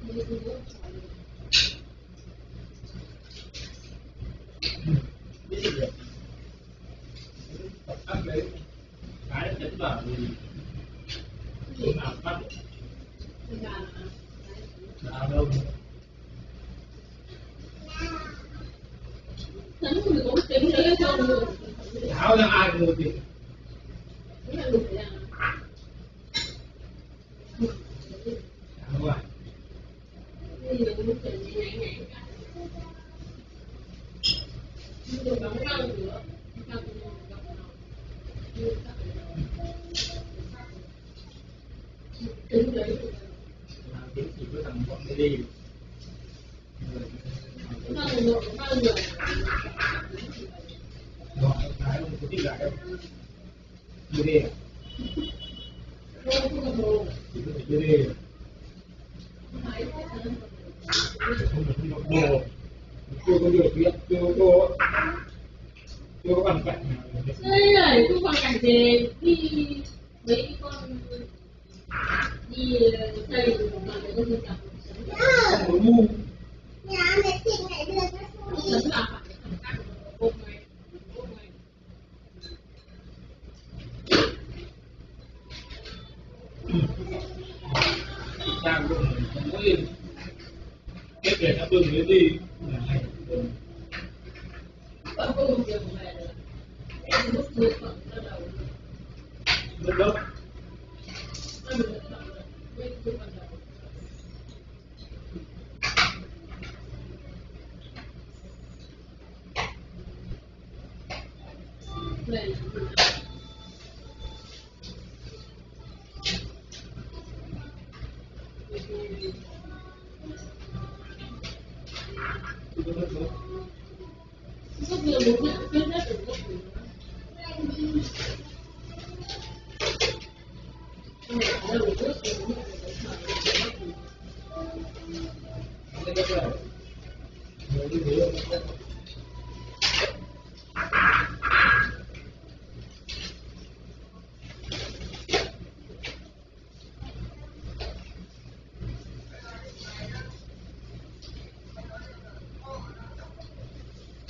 Bắt đấy cái chấn vào thì nào bắt được nào đâu tháo ra ai mua thì tháo rồi kiếm chỉ có thằng bọn nó đi gọi cái không có đi lại đâu đưa đi chỉ có thể đưa đi không được đi học bồ chưa có điều kiện chưa có hoàn cảnh nào đây này không hoàn cảnh gì đi mấy con đi xây mà để con chồng không có ngu nhà mẹ chị này đưa nó sống là phải ôm này sang luôn không có yên cái để nó bưng cái gì là hay vẫn có một điều về em lúc nước vẫn bắt đầu nước đốc rất nhiều bố mẹ biết hết được các thứ cái đó là người như thế